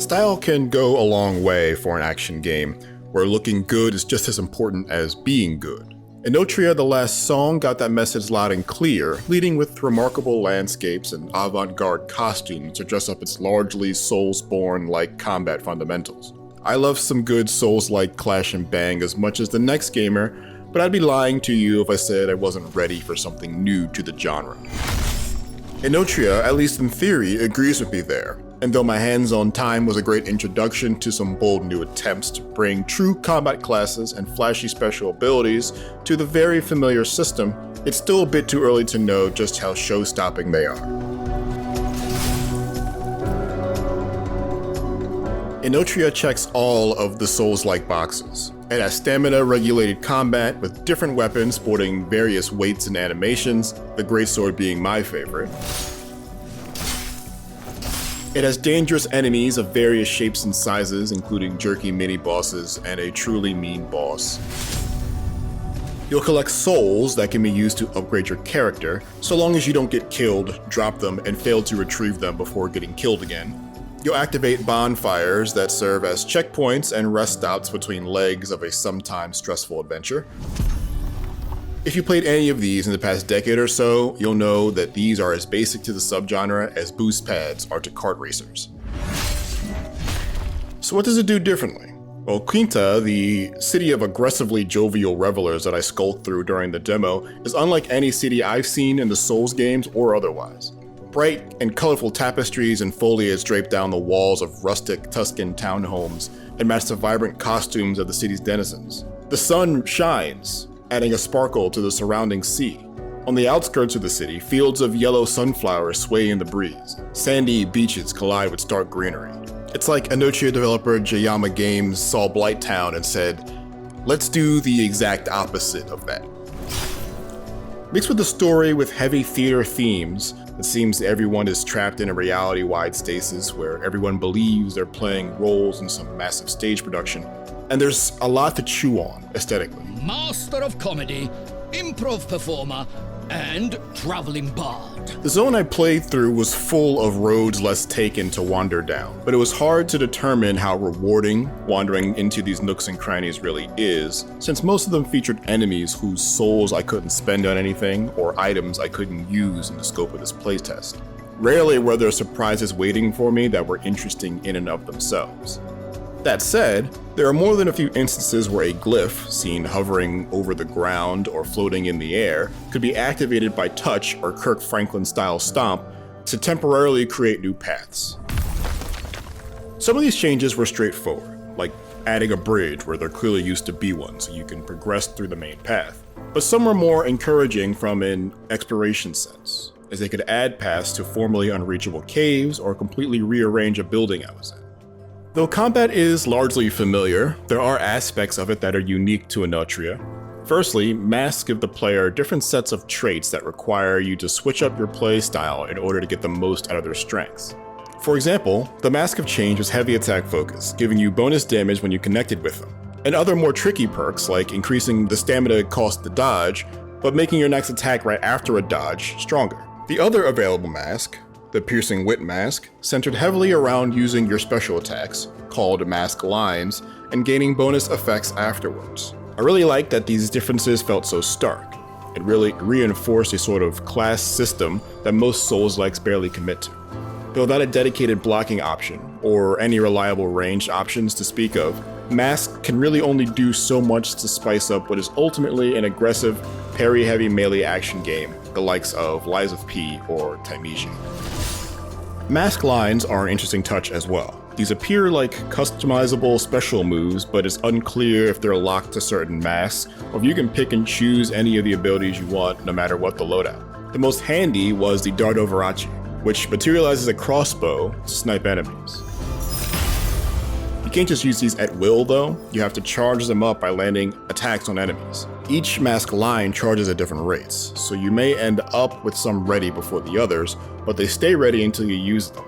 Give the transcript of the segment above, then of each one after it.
Style can go a long way for an action game, where looking good is just as important as being good. Enotria: The Last Song got that message loud and clear, leading with remarkable landscapes and avant-garde costumes to dress up its largely Soulsborne-like combat fundamentals. I love some good Souls-like clash and bang as much as the next gamer, but I'd be lying to you if I said I wasn't ready for something new to the genre. Enotria, at least in theory, agrees with me there, and though my hands-on time was a great introduction to some bold new attempts to bring true combat classes and flashy special abilities to the very familiar system, it's still a bit too early to know just how show-stopping they are. Enotria checks all of the Souls-like boxes. It has stamina-regulated combat with different weapons sporting various weights and animations, the greatsword being my favorite. It has dangerous enemies of various shapes and sizes, including jerky mini-bosses and a truly mean boss. You'll collect souls that can be used to upgrade your character, so long as you don't get killed, drop them, and fail to retrieve them before getting killed again. You'll activate bonfires that serve as checkpoints and rest stops between legs of a sometimes stressful adventure. If you played any of these in the past decade or so, you'll know that these are as basic to the subgenre as boost pads are to kart racers. So what does it do differently? Well, Quinta, the city of aggressively jovial revelers that I skulked through during the demo, is unlike any city I've seen in the Souls games or otherwise. Bright and colorful tapestries and foliage drape down the walls of rustic Tuscan townhomes and match the vibrant costumes of the city's denizens. The sun shines, adding a sparkle to the surrounding sea. On the outskirts of the city, fields of yellow sunflowers sway in the breeze. Sandy beaches collide with stark greenery. It's like Enotria developer Jayama Games saw Blighttown and said, let's do the exact opposite of that. Mixed with the story with heavy theater themes, it seems everyone is trapped in a reality-wide stasis where everyone believes they're playing roles in some massive stage production, and there's a lot to chew on aesthetically. Master of comedy, improv performer, and traveling bard. The zone I played through was full of roads less taken to wander down, but it was hard to determine how rewarding wandering into these nooks and crannies really is, since most of them featured enemies whose souls I couldn't spend on anything or items I couldn't use in the scope of this playtest. Rarely were there surprises waiting for me that were interesting in and of themselves. That said, there are more than a few instances where a glyph, seen hovering over the ground or floating in the air, could be activated by touch or Kirk Franklin-style stomp to temporarily create new paths. Some of these changes were straightforward, like adding a bridge where there clearly used to be one so you can progress through the main path. But some were more encouraging from an exploration sense, as they could add paths to formerly unreachable caves or completely rearrange a building I was in. Though combat is largely familiar, there are aspects of it that are unique to Enotria. Firstly, masks give the player different sets of traits that require you to switch up your playstyle in order to get the most out of their strengths. For example, the Mask of Change was heavy attack focus, giving you bonus damage when you connected with them, and other more tricky perks like increasing the stamina cost to dodge, but making your next attack right after a dodge stronger. The other available mask, the Piercing Wit Mask, centered heavily around using your special attacks, called Mask Lines, and gaining bonus effects afterwards. I really liked that these differences felt so stark. It really reinforced a sort of class system that most Souls-likes barely commit to. Though without a dedicated blocking option, or any reliable ranged options to speak of, Mask can really only do so much to spice up what is ultimately an aggressive, parry-heavy melee action game, the likes of Lies of P or Taimishi. Mask lines are an interesting touch as well. These appear like customizable special moves, but it's unclear if they're locked to certain masks, or if you can pick and choose any of the abilities you want no matter what the loadout. The most handy was the Dart Overachi, which materializes a crossbow to snipe enemies. You can't just use these at will though, you have to charge them up by landing attacks on enemies. Each mask line charges at different rates, so you may end up with some ready before the others, but they stay ready until you use them.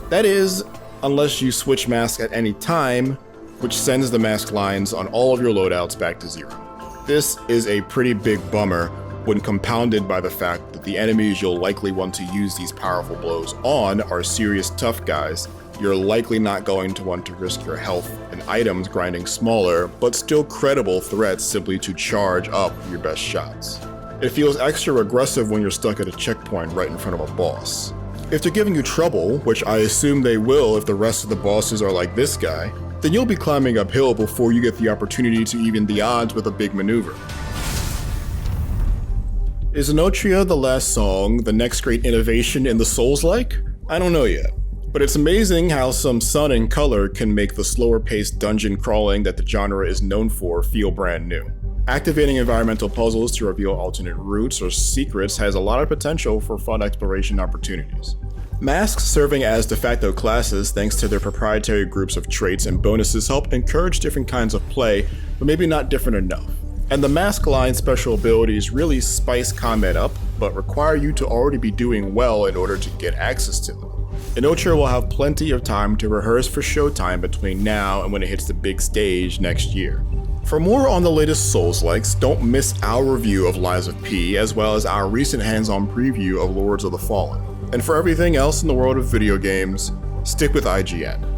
That is, unless you switch masks at any time, which sends the mask lines on all of your loadouts back to zero. This is a pretty big bummer, when compounded by the fact that the enemies you'll likely want to use these powerful blows on are serious tough guys, you're likely not going to want to risk your health and items grinding smaller, but still credible threats simply to charge up your best shots. It feels extra aggressive when you're stuck at a checkpoint right in front of a boss. If they're giving you trouble, which I assume they will if the rest of the bosses are like this guy, then you'll be climbing uphill before you get the opportunity to even the odds with a big maneuver. Is Enotria the last song the next great innovation in the Soulslike? I don't know yet, but it's amazing how some sun and color can make the slower paced dungeon crawling that the genre is known for feel brand new. Activating environmental puzzles to reveal alternate routes or secrets has a lot of potential for fun exploration opportunities. Masks serving as de facto classes thanks to their proprietary groups of traits and bonuses help encourage different kinds of play, but maybe not different enough. And the mask line special abilities really spice combat up, but require you to already be doing well in order to get access to them. Enotria will have plenty of time to rehearse for showtime between now and when it hits the big stage next year. For more on the latest Soulslikes, don't miss our review of Lies of P, as well as our recent hands-on preview of Lords of the Fallen. And for everything else in the world of video games, stick with IGN.